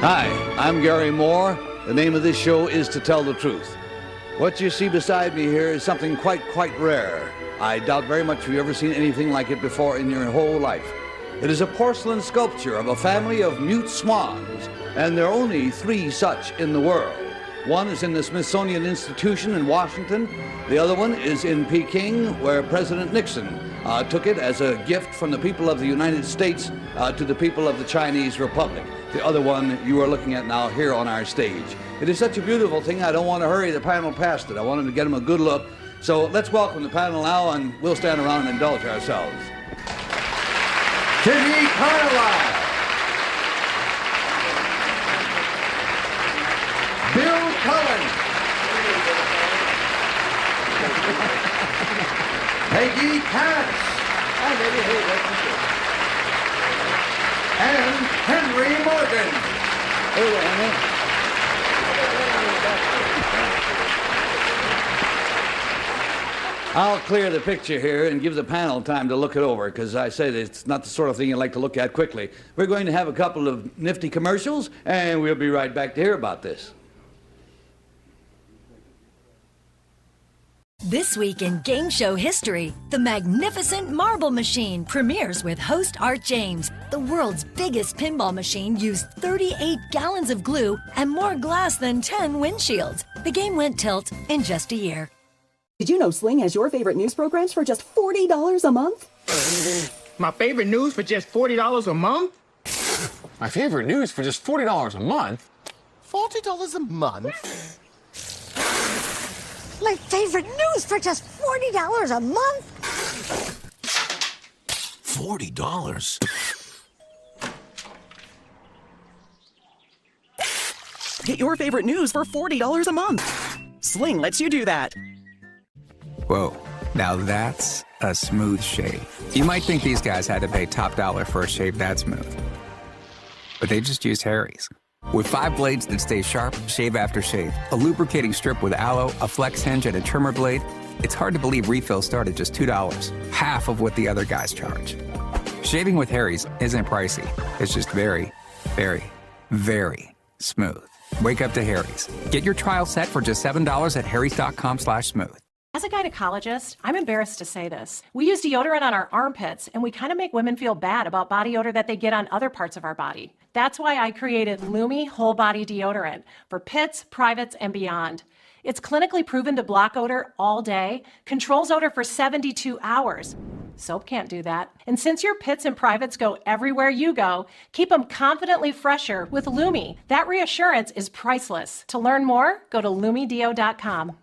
Hi, I'm Gary Moore. The name of this show is To Tell the Truth. What you see beside me here is something quite rare. I doubt very much you've ever seen anything like it before in your whole life. It is a porcelain sculpture of a family of mute swans, and there are only 3 such in the world. One is in the Smithsonian Institution in Washington. The other one is in Peking, where President Nixon took it as a gift from the people of the United States to the people of the Chinese Republic. The other one you are looking at now here on our stage. It is such a beautiful thing, I don't want to hurry the panel past it. I wanted to get them a good look. So let's welcome the panel now, and we'll stand around and indulge ourselves. Kitty Carlisle. Bill Cullen. Peggy Katz. And Henry Morgan. I'll clear the picture here and give the panel time to look it over, because I said it's not the sort of thing you like to look at quickly. We're going to have a couple of nifty commercials, and we'll be right back to hear about this. This week in game show history, the magnificent marble machine premieres with host Art James. The world's biggest pinball machine used 38 gallons of glue and more glass than 10 windshields. The game went tilt in just a year. Did you know Sling has your favorite news programs for just $40 a month? My favorite news for just $40 a month? My favorite news for just $40 a month? $40 a month? My favorite news for just $40 a month? $40? Get your favorite news for $40 a month. Sling lets you do that. Whoa, now that's a smooth shave. You might think these guys had to pay top dollar for a shave that smooth, but they just used Harry's. With 5 blades that stay sharp, shave after shave, a lubricating strip with aloe, a flex hinge, and a trimmer blade, it's hard to believe refills start at just $2, half of what the other guys charge. Shaving with Harry's isn't pricey. It's just very, very, very smooth. Wake up to Harry's. Get your trial set for just $7 at harrys.com/smooth. As a gynecologist, I'm embarrassed to say this. We use deodorant on our armpits, and we kind of make women feel bad about body odor that they get on other parts of our body. That's why I created Lumi Whole Body Deodorant for pits, privates, and beyond. It's clinically proven to block odor all day, controls odor for 72 hours. Soap can't do that. And since your pits and privates go everywhere you go, keep them confidently fresher with Lumi. That reassurance is priceless. To learn more, go to lumideo.com.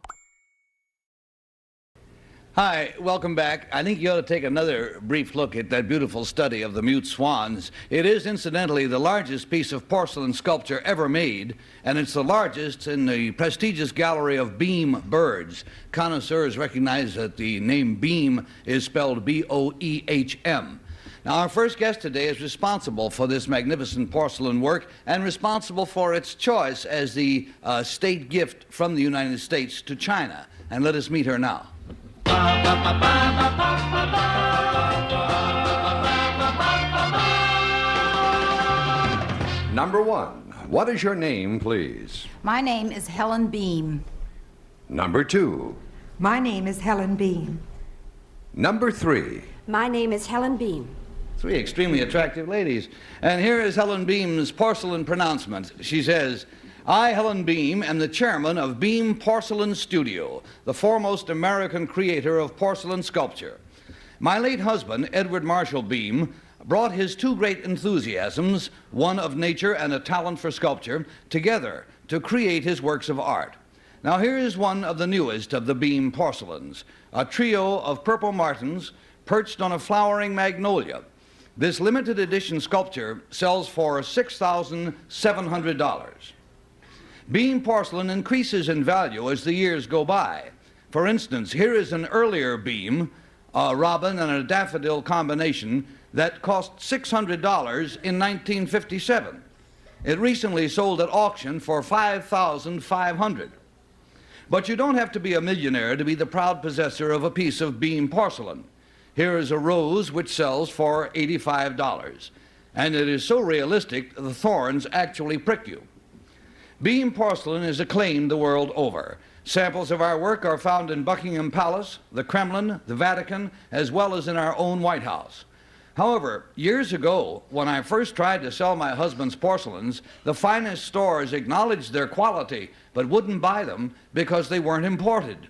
Hi, welcome back. I think you ought to take another brief look at that beautiful study of the mute swans. It is, incidentally, the largest piece of porcelain sculpture ever made, and it's the largest in the prestigious gallery of beam birds. Connoisseurs recognize that the name beam is spelled B-O-E-H-M. Now, our first guest today is responsible for this magnificent porcelain work and responsible for its choice as the state gift from the United States to China. And let us meet her now. Number 1, what is your name, please? My name is Helen Beam. Number 2. My name is Helen Beam. Number 3. My name is Helen Beam. 3 extremely attractive ladies. And here is Helen Beam's porcelain pronouncement. She says, I, Helen Beam, am the chairman of Beam Porcelain Studio, the foremost American creator of porcelain sculpture. My late husband, Edward Marshall Beam, brought his 2 great enthusiasms, one of nature and a talent for sculpture, together to create his works of art. Now here is one of the newest of the Beam porcelains, a trio of purple martins perched on a flowering magnolia. This limited edition sculpture sells for $6,700. Beam porcelain increases in value as the years go by. For instance, here is an earlier beam, a robin and a daffodil combination that cost $600 in 1957. It recently sold at auction for $5,500. But you don't have to be a millionaire to be the proud possessor of a piece of Beam porcelain. Here is a rose which sells for $85. and it is so realistic the thorns actually prick you. Beam porcelain is acclaimed the world over. Samples of our work are found in Buckingham Palace, the Kremlin, the Vatican, as well as in our own White House. However, years ago, when I first tried to sell my husband's porcelains, the finest stores acknowledged their quality but wouldn't buy them because they weren't imported.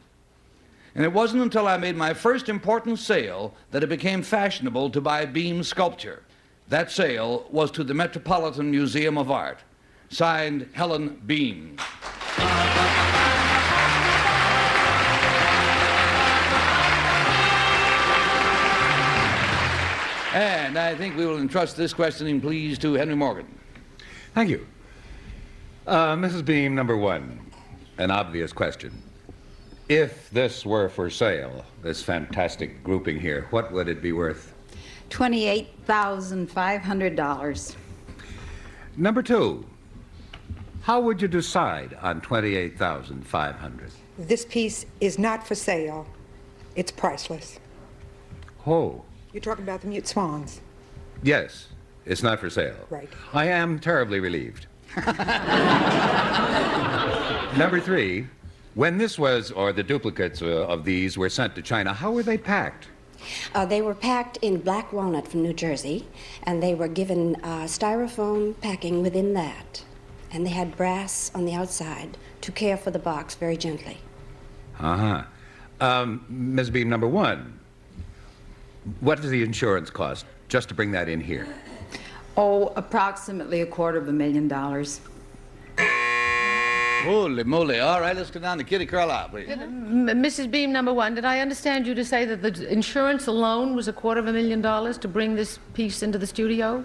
And it wasn't until I made my first important sale that it became fashionable to buy beam sculpture. That sale was to the Metropolitan Museum of Art. Signed, Helen Beam. And I think we will entrust this questioning, please, to Henry Morgan. Thank you. Mrs. Beam, number one, an obvious question. If this were for sale, this fantastic grouping here, what would it be worth? $28,500. Number two, how would you decide on $28,500? This piece is not for sale. It's priceless. Oh. You're talking about the mute swans. Yes, it's not for sale. Right. I am terribly relieved. Number three, when this was, or the duplicates of these were sent to China, how were they packed? They were packed in black walnut from New Jersey, and they were given styrofoam packing within that. And they had brass on the outside to care for the box very gently. Uh-huh. Ms. Beam, number one, what does the insurance cost just to bring that in here? Oh, approximately $250,000. Holy moly. All right, let's go down to Kitty Carlisle, please. Mrs. Beam, number one, did I understand you to say that the insurance alone was $250,000 to bring this piece into the studio?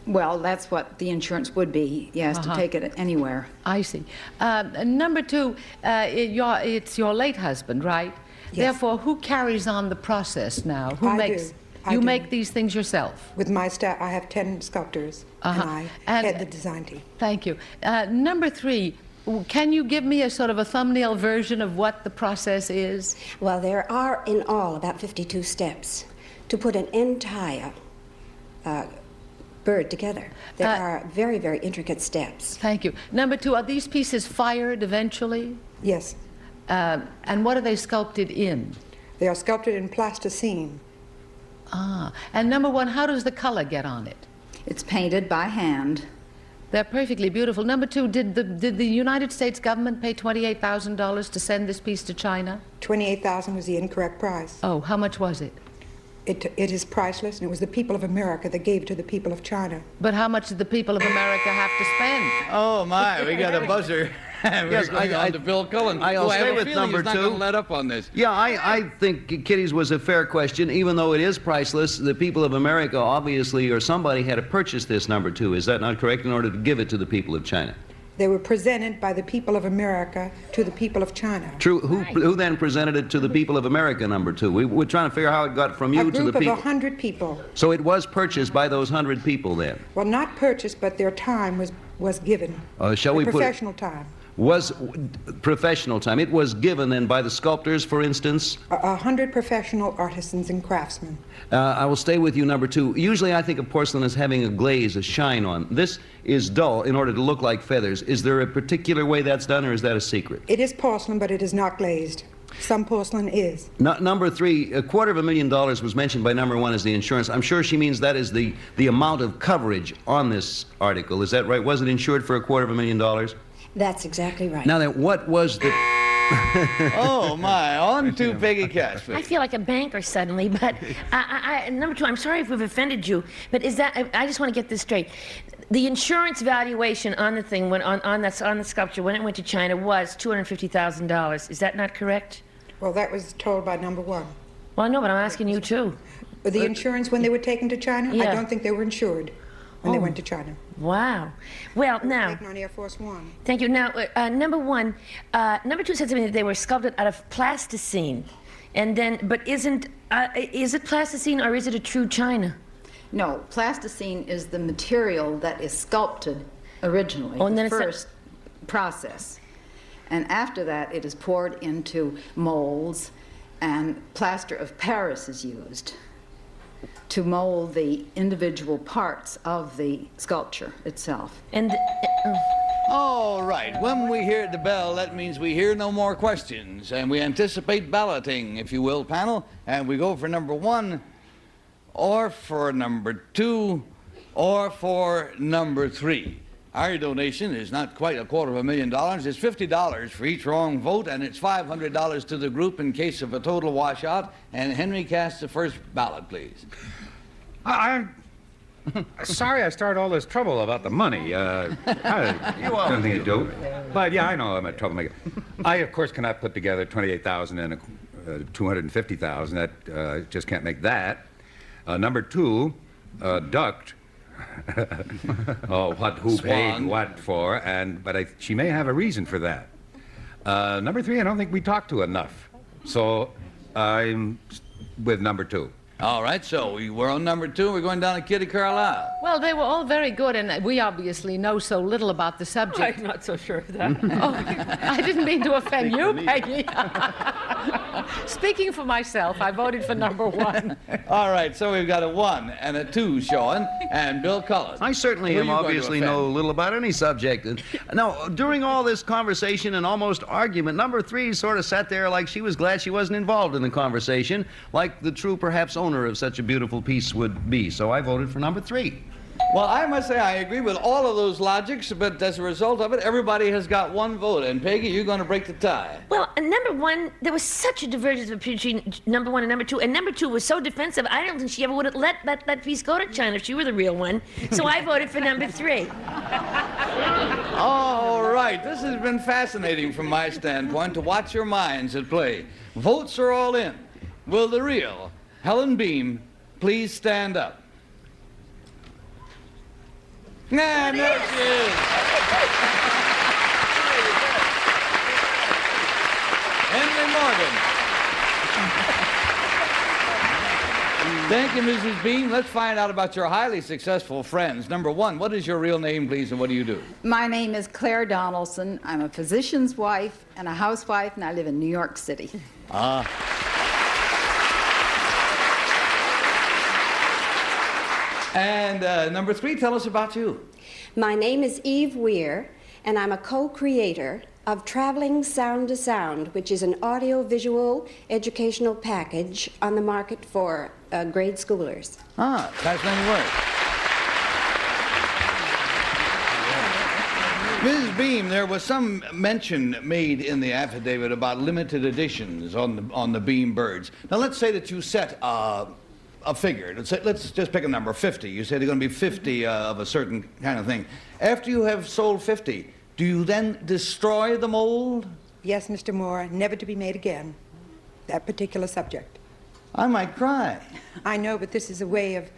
Well, that's what the insurance would be, yes, to take it anywhere. I see. Number two, it's your late husband, right? Yes. Therefore, who carries on the process now? Who makes? I You do. make these things yourself? With my staff, I have 10 sculptors, and I head the design team. Thank you. Number three, can you give me a sort of a thumbnail version of what the process is? Well, there are in all about 52 steps to put an entire bird together. There are very, very intricate steps. Thank you. Number two, are these pieces fired eventually? Yes. And what are they sculpted in? They are sculpted in plasticine. Ah, and number one, how does the color get on it? It's painted by hand. They're perfectly beautiful. Number two, did the United States government pay $28,000 to send this piece to China? $28,000 was the incorrect price. Oh, how much was it? It is priceless, and it was the people of America that gave to the people of China. But how much did the people of America have to spend? Oh, my, we got a buzzer. Yes, We're going on to Bill Cullen. I'll stay with number he's not two. going to let up on this. Yeah, I think Kitty's was a fair question. Even though it is priceless, the people of America obviously, or somebody had to purchase this number two. Is that not correct? In order to give it to the people of China. They were presented by the people of America to the people of China. True. Who then presented it to the people of America, number two? We're trying to figure out how it got from you to the people. A group of 100 people. So it was purchased by those 100 people then? Well, not purchased, but their time was given. Shall we put professional time. Was professional time. It was given then by the sculptors, for instance? 100 professional artisans and craftsmen. I will stay with you, number two. Usually I think of porcelain as having a glaze, a shine on. This is dull in order to look like feathers. Is there a particular way that's done, or is that a secret? It is porcelain, but it is not glazed. Some porcelain is. Number three, $250,000 was mentioned by number one as the insurance. I'm sure she means that is the amount of coverage on this article. Is that right? Was it insured for $250,000? That's exactly right. Now then, what was the... Oh, my. On to Peggy Cash. I feel like a banker suddenly, but number two, I'm sorry if we've offended you, but is that, I just want to get this straight. The insurance valuation on the thing, on the sculpture, when it went to China, was $250,000. Is that not correct? Well, that was told by number one. Well, no, but I'm asking you, too. The insurance when they were taken to China? Yeah. I don't think they were insured when they went to China. Wow. Well, now... Taken on Air Force One. Thank you. Now, number one, number two said something that they were sculpted out of plasticine. And then, but is it plasticine or is it a true china? No, plasticine is the material that is sculpted originally, Oh, and then the it's first process. And after that, it is poured into molds, and plaster of Paris is used. to mold the individual parts of the sculpture itself. And All right. When we hear the bell, that means we hear no more questions, and we anticipate balloting, if you will, panel. And we go for number 1, or for number 2, or for number 3. Our donation is not quite $250,000. It's $50 for each wrong vote, and it's $500 to the group in case of a total washout. And Henry casts the first ballot, please. I'm sorry I started all this trouble about the money. I don't think you do. But yeah, I know I'm a troublemaker. I, of course, cannot put together $28,000 and $250,000. That just can't make that. Number 2, ducked. Oh, who paid what for? But she may have a reason for that. Number 3, I don't think we talked to enough. So I'm with number 2. All right, so we're on number 2. We're going down to Kitty Carlisle. Well, they were all very good, and we obviously know so little about the subject. I'm not so sure of that. Oh, I didn't mean to offend you, Peggy. Speaking for myself, I voted for number 1. All right, so we've got a 1 and a 2 showing, and Bill Cullen. I certainly obviously know little about any subject. Now, during all this conversation and almost argument, number 3 sort of sat there like she was glad she wasn't involved in the conversation, like the true, perhaps, owner of such a beautiful piece would be. So I voted for number 3. Well, I must say I agree with all of those logics, but as a result of it, everybody has got 1 vote. And Peggy, you're going to break the tie. Well, number 1, there was such a divergence between number 1 and number 2, and number 2 was so defensive, I don't think she ever would have let that piece go to China if she were the real one. So I voted for number 3. All right, this has been fascinating from my standpoint to watch your minds at play. Votes are all in. Will the real Helen Beam please stand up? And there she is. Henry Morgan. Thank you, Mrs. Beam. Let's find out about your highly successful friends. Number 1, what is your real name, please, and what do you do? My name is Claire Donaldson. I'm a physician's wife and a housewife, and I live in New York City. And number 3, tell us about you. My name is Eve Weir, and I'm a co-creator of Traveling Sound to Sound, which is an audio-visual educational package on the market for grade schoolers. Fascinating work. Ms. Beam, there was some mention made in the affidavit about limited editions on the Beam birds. Now, let's say that you set a figure. Let's just pick a number, 50. You say there are going to be 50 of a certain kind of thing. After you have sold 50, do you then destroy the mold? Yes, Mr. Moore, never to be made again. That particular subject. I might cry. I know, but this is a way of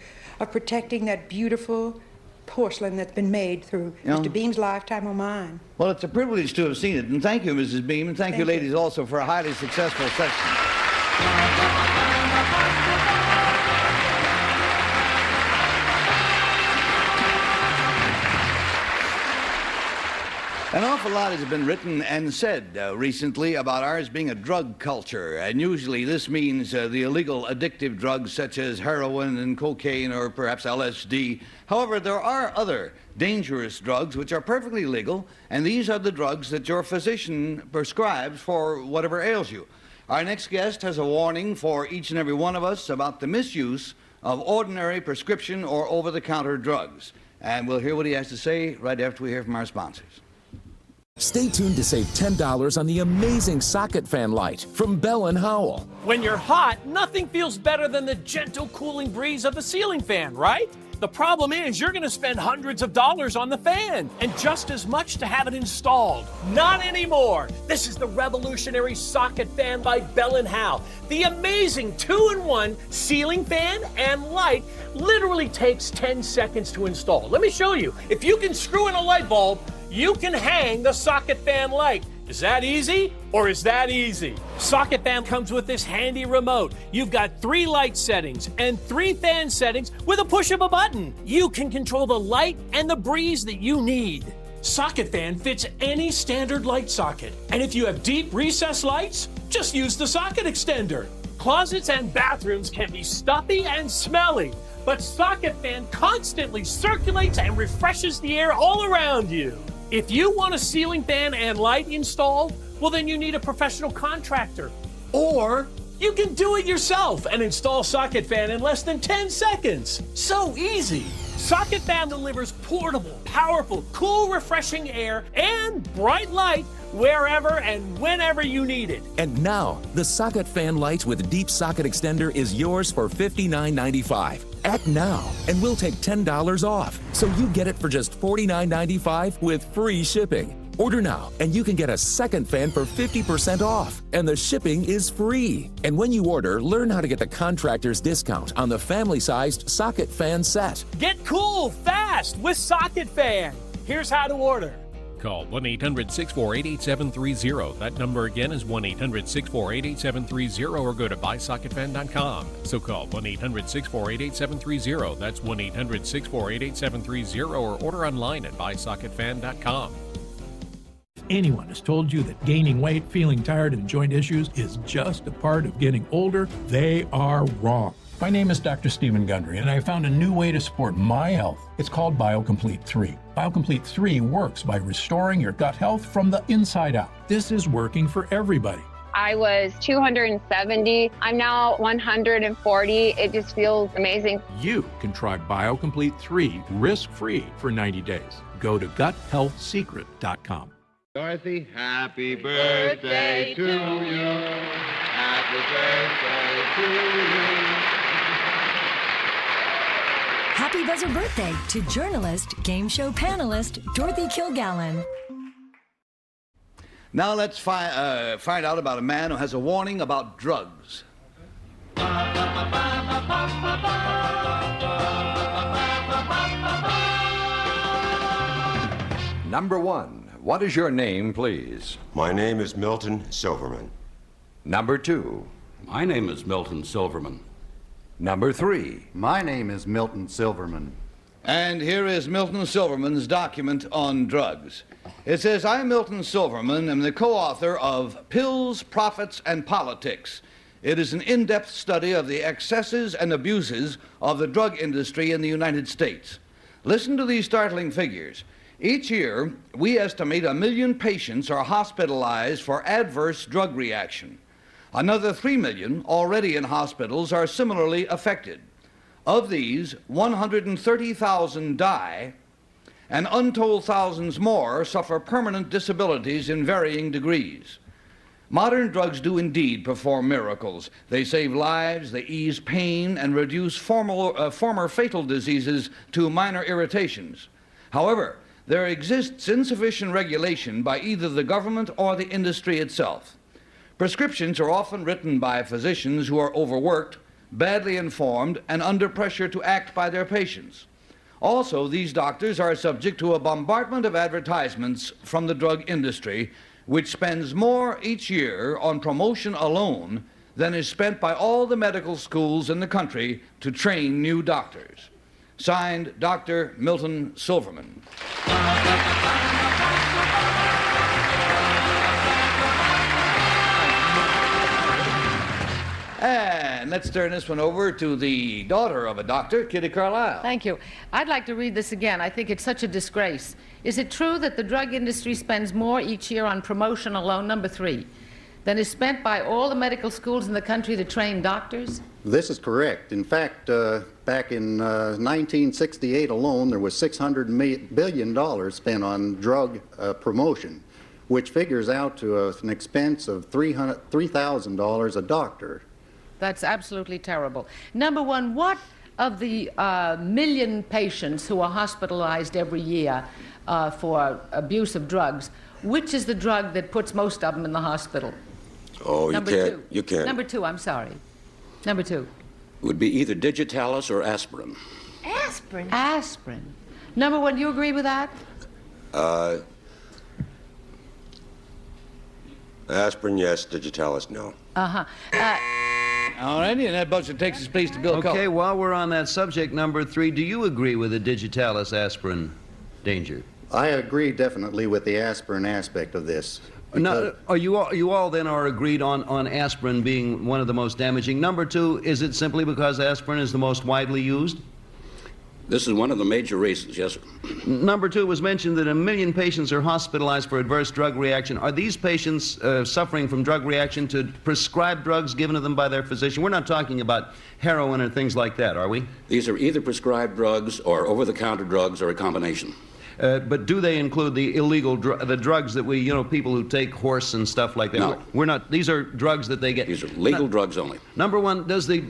protecting that beautiful porcelain that's been made through Mr. Beam's lifetime or mine. Well, it's a privilege to have seen it, and thank you, Mrs. Beam, and thank you, ladies, also for a highly successful session. An awful lot has been written and said recently about ours being a drug culture, and usually this means the illegal addictive drugs such as heroin and cocaine or perhaps LSD. However, there are other dangerous drugs which are perfectly legal, and these are the drugs that your physician prescribes for whatever ails you. Our next guest has a warning for each and every one of us about the misuse of ordinary prescription or over-the-counter drugs. And we'll hear what he has to say right after we hear from our sponsors. Stay tuned to save $10 on the amazing socket fan light from Bell & Howell. When you're hot, nothing feels better than the gentle cooling breeze of a ceiling fan, right? The problem is you're going to spend hundreds of dollars on the fan and just as much to have it installed. Not anymore. This is the revolutionary socket fan by Bell & Howell. The amazing 2-in-1 ceiling fan and light literally takes 10 seconds to install. Let me show you. If you can screw in a light bulb, you can hang the socket fan light. Is that easy or is that easy? Socket fan comes with this handy remote. You've got 3 light settings and 3 fan settings with a push of a button. You can control the light and the breeze that you need. Socket fan fits any standard light socket. And if you have deep recessed lights, just use the socket extender. Closets and bathrooms can be stuffy and smelly, but Socket Fan constantly circulates and refreshes the air all around you. If you want a ceiling fan and light installed, well, then you need a professional contractor. Or you can do it yourself and install Socket Fan in less than 10 seconds. So easy. Socket Fan delivers portable, powerful, cool, refreshing air and bright light wherever and whenever you need it. And now, the Socket Fan Light with Deep Socket Extender is yours for $59.95. Act now, and we'll take $10 off. So you get it for just $49.95 with free shipping. Order now, and you can get a second fan for 50% off, and the shipping is free. And when you order, learn how to get the contractor's discount on the family-sized Socket Fan set. Get cool fast with Socket Fan. Here's how to order. Call 1-800-648-8730. That number again is 1-800-648-8730, or go to buysocketfan.com. So call 1-800-648-8730. That's 1-800-648-8730, or order online at buysocketfan.com. Anyone has told you that gaining weight, feeling tired, and joint issues is just a part of getting older, they are wrong. My name is Dr. Stephen Gundry, and I found a new way to support my health. It's called BioComplete 3. BioComplete 3 works by restoring your gut health from the inside out. This is working for everybody. I was 270. I'm now 140. It just feels amazing. You can try BioComplete 3 risk-free for 90 days. Go to guthealthsecret.com. Dorothy, happy birthday to you. Happy birthday to you. Happy buzzer birthday to journalist, game show panelist, Dorothy Kilgallen. Now let's find out about a man who has a warning about drugs. Number 1. What is your name, please? My name is Milton Silverman. Number 2. My name is Milton Silverman. Number 3. My name is Milton Silverman. And here is Milton Silverman's document on drugs. It says, I, Milton Silverman, am the co-author of Pills, Profits, and Politics. It is an in-depth study of the excesses and abuses of the drug industry in the United States. Listen to these startling figures. Each year, we estimate 1 million patients are hospitalized for adverse drug reaction. Another 3 million already in hospitals are similarly affected. Of these, 130,000 die, and untold thousands more suffer permanent disabilities in varying degrees. Modern drugs do indeed perform miracles. They save lives, they ease pain, and reduce former fatal diseases to minor irritations. However, there exists insufficient regulation by either the government or the industry itself. Prescriptions are often written by physicians who are overworked, badly informed, and under pressure to act by their patients. Also, these doctors are subject to a bombardment of advertisements from the drug industry, which spends more each year on promotion alone than is spent by all the medical schools in the country to train new doctors. Signed, Dr. Milton Silverman. And let's turn this one over to the daughter of a doctor, Kitty Carlisle. Thank you. I'd like to read this again. I think it's such a disgrace. Is it true that the drug industry spends more each year on promotion alone, number 3, than is spent by all the medical schools in the country to train doctors? This is correct. In fact, back in 1968 alone, there was $600 billion spent on drug promotion, which figures out to an expense of $3,000 a doctor. That's absolutely terrible. Number 1, what of the million patients who are hospitalized every year for abuse of drugs, which is the drug that puts most of them in the hospital? Oh, you can't. Number 2, I'm sorry. Number 2. Would be either digitalis or aspirin. Aspirin? Aspirin. Number 1, do you agree with that? Aspirin, yes. Digitalis, no. Uh-huh. All righty, and that budget takes us, please, to Bill Cullen. Okay, while we're on that subject, number 3, do you agree with the digitalis aspirin danger? I agree definitely with the aspirin aspect of this. Now, are you all then are agreed on aspirin being one of the most damaging? Number two, is it simply because aspirin is the most widely used? This is one of the major reasons, yes, sir. Number two, was mentioned that 1 million patients are hospitalized for adverse drug reaction. Are these patients suffering from drug reaction to prescribed drugs given to them by their physician? We're not talking about heroin or things like that, are we? These are either prescribed drugs or over-the-counter drugs or a combination. But do they include the illegal the drugs that we, people who take horse and stuff like that? No. We're not. These are drugs that they get. These are legal drugs only. Number one, does the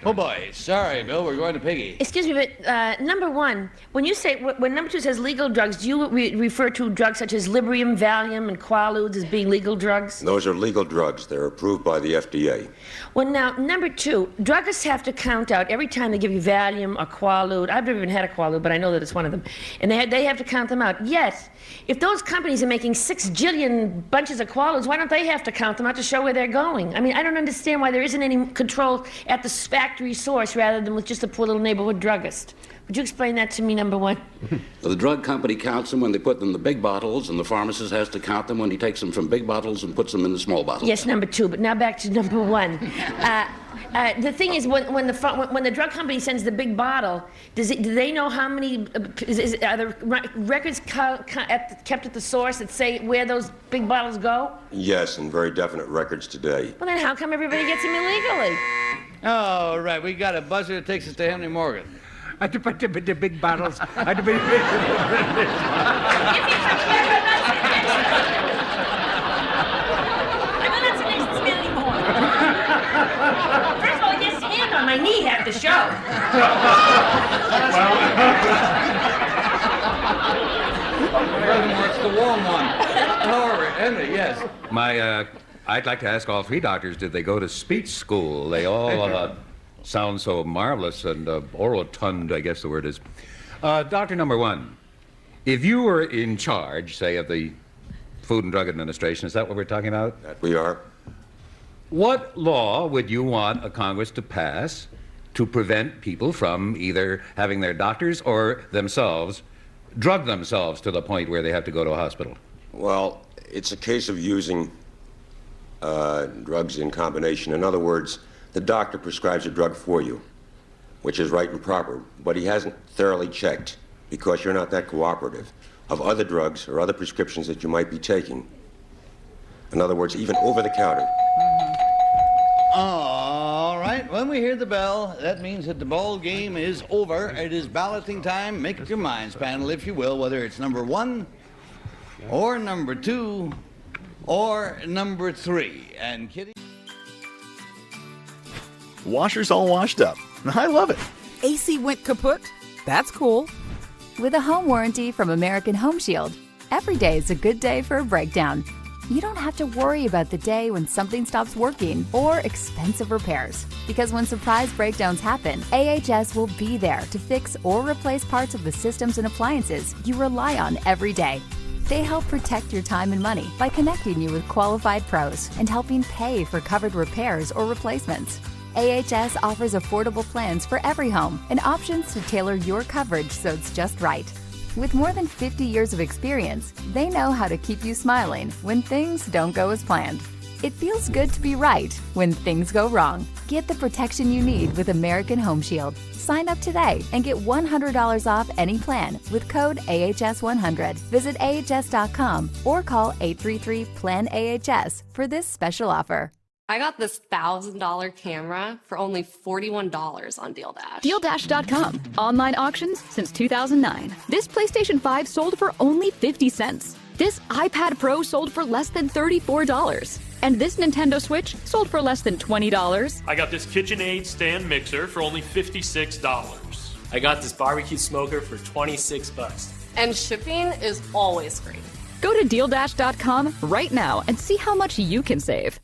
Oh boy, sorry, Bill, we're going to Piggy. Excuse me, but number one, when you say, when number two says legal drugs, do you refer to drugs such as Librium, Valium, and Quaaludes as being legal drugs? Those are legal drugs. They're approved by the FDA. Well, now, number two, druggists have to count out every time they give you Valium or Quaalude. I've never even had a Quaalude, but I know that it's one of them. And they have to count them out. Yet, if those companies are making 6 jillion bunches of Quaaludes, why don't they have to count them out to show where they're going? I mean, I don't understand why there isn't any control at the factory source rather than with just a poor little neighborhood druggist. Would you explain that to me, number one? The drug company counts them when they put them in the big bottles, and the pharmacist has to count them when he takes them from big bottles and puts them in the small bottles. Yes, number two, but now back to number one. The thing is, when the drug company sends the big bottle, do they know how many? Are there records kept at the source that say where those big bottles go? Yes, and very definite records today. Well, then how come everybody gets them illegally? Oh, right. We got a buzzer that takes us to Henry Morgan. The big bottles. I know that's the next smelly boy. First of all, this hand on my knee had to show. Furthermore, it's the warm one. However, Henry, yes. I'd like to ask all three doctors, did they go to speech school? They all sound so marvelous and orotund, I guess the word is. Doctor number one, if you were in charge, say, of the Food and Drug Administration, is that what we're talking about? That we are. What law would you want a Congress to pass to prevent people from either having their doctors or themselves drug themselves to the point where they have to go to a hospital? Well, it's a case of using drugs in combination. In other words, the doctor prescribes a drug for you, which is right and proper, but he hasn't thoroughly checked, because you're not that cooperative, of other drugs or other prescriptions that you might be taking. In other words, even over the counter. All right, when we hear the bell, that means that the ball game is over. It is balloting time. Make up your minds, panel, if you will, whether it's number one or number two or number three. And Kitty? Washer's all washed up. I love it. AC went kaput? That's cool. With a home warranty from American Home Shield, every day is a good day for a breakdown. You don't have to worry about the day when something stops working or expensive repairs. Because when surprise breakdowns happen, AHS will be there to fix or replace parts of the systems and appliances you rely on every day. They help protect your time and money by connecting you with qualified pros and helping pay for covered repairs or replacements. AHS offers affordable plans for every home and options to tailor your coverage so it's just right. With more than 50 years of experience, they know how to keep you smiling when things don't go as planned. It feels good to be right when things go wrong. Get the protection you need with American Home Shield. Sign up today and get $100 off any plan with code AHS100. Visit AHS.com or call 833-PLAN-AHS for this special offer. I got this $1,000 camera for only $41 on DealDash. DealDash.com. Online auctions since 2009. This PlayStation 5 sold for only 50 cents. This iPad Pro sold for less than $34. And this Nintendo Switch sold for less than $20. I got this KitchenAid stand mixer for only $56. I got this barbecue smoker for $26. And shipping is always free. Go to DealDash.com right now and see how much you can save.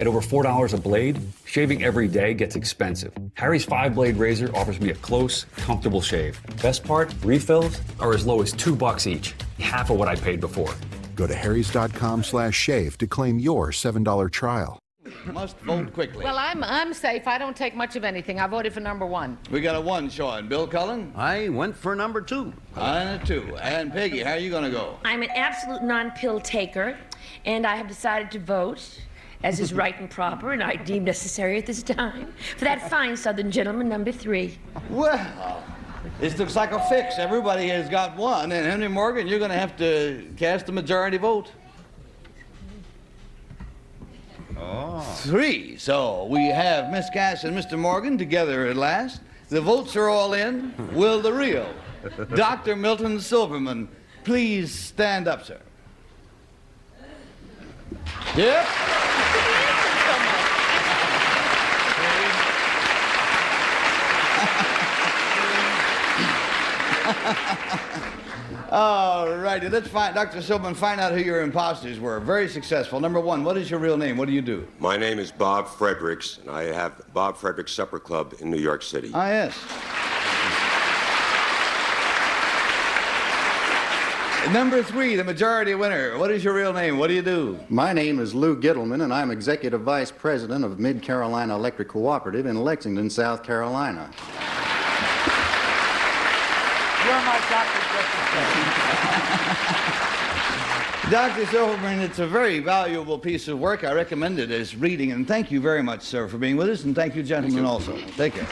At over $4 a blade, shaving every day gets expensive. Harry's 5-blade razor offers me a close, comfortable shave. Best part, refills are as low as $2 each, half of what I paid before. Go to harrys.com/shave to claim your $7 trial. You must vote quickly. Well, I'm safe. I don't take much of anything. I voted for number 1. We got a 1 showing. Bill Cullen? I went for number 2. And a 2. And Peggy, how are you going to go? I'm an absolute non-pill taker, and I have decided to vote, as is right and proper, and I deem necessary at this time, for that fine Southern gentleman, number 3. Well, this looks like a fix. Everybody has got 1, and Henry Morgan, you're going to have to cast a majority vote. 3. So we have Miss Cass and Mr. Morgan together at last. The votes are all in. Will the real Dr. Milton Silverman please stand up, sir? Yep. All righty, let's find, Dr. Silverman, find out who your imposters were. Very successful. Number 1, what is your real name? What do you do? My name is Bob Fredericks, and I have Bob Fredericks Supper Club in New York City. Ah, yes. Number 3, the majority winner. What is your real name? What do you do? My name is Lou Gittleman, and I'm Executive Vice President of Mid-Carolina Electric Cooperative in Lexington, South Carolina. You're my Dr. Dr. Silverman, it's a very valuable piece of work. I recommend it as reading, and thank you very much, sir, for being with us, and thank you, gentlemen, also. Take care.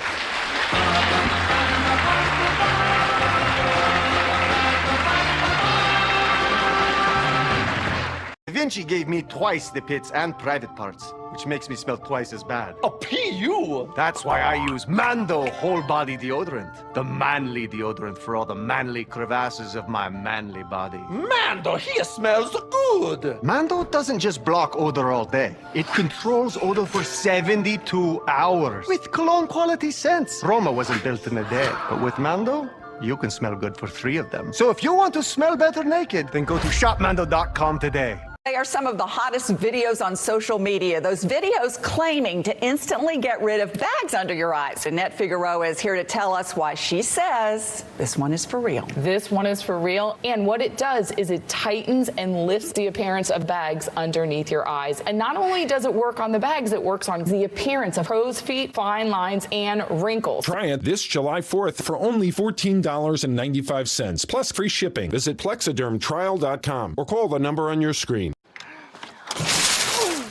Da Vinci gave me twice the pits and private parts, which makes me smell twice as bad. A PU? That's why I use Mando whole body deodorant. The manly deodorant for all the manly crevasses of my manly body. Mando, he smells good. Mando doesn't just block odor all day. It controls odor for 72 hours. With cologne quality scents. Roma wasn't built in a day, but with Mando, you can smell good for 3 of them. So if you want to smell better naked, then go to shopmando.com today. They are some of the hottest videos on social media. Those videos claiming to instantly get rid of bags under your eyes. Annette Figueroa is here to tell us why she says this one is for real. This one is for real. And what it does is it tightens and lifts the appearance of bags underneath your eyes. And not only does it work on the bags, it works on the appearance of crow's feet, fine lines, and wrinkles. Try it this July 4th for only $14.95 plus free shipping. Visit plexidermtrial.com or call the number on your screen.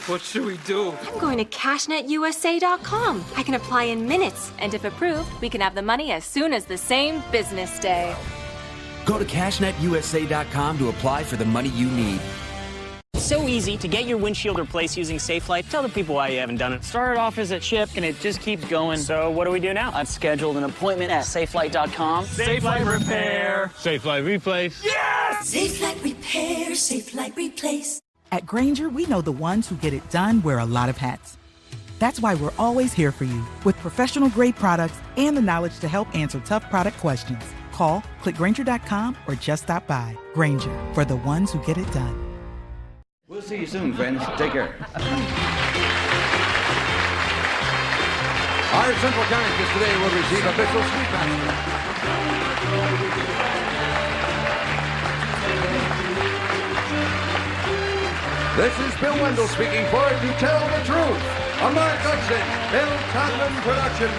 What should we do? I'm going to cashnetusa.com. I can apply in minutes, and if approved, we can have the money as soon as the same business day. Go to cashnetusa.com to apply for the money you need. It's so easy to get your windshield replaced using SafeLight. Tell the people why you haven't done it. Started off as a chip, and it just keeps going. So what do we do now? I've scheduled an appointment at SafeLight.com. SafeLight repair. SafeLight replace. Yes! SafeLight repair, SafeLight replace. At Grainger, we know the ones who get it done wear a lot of hats. That's why we're always here for you with professional-grade products and the knowledge to help answer tough product questions. Call, click Grainger.com, or just stop by. Grainger, for the ones who get it done. We'll see you soon, friends. Take care. Our central characters today will receive official sweetmaster. This is Bill Wendell speaking for To Tell the Truth, a Mark Hudson, Bill Conlon production.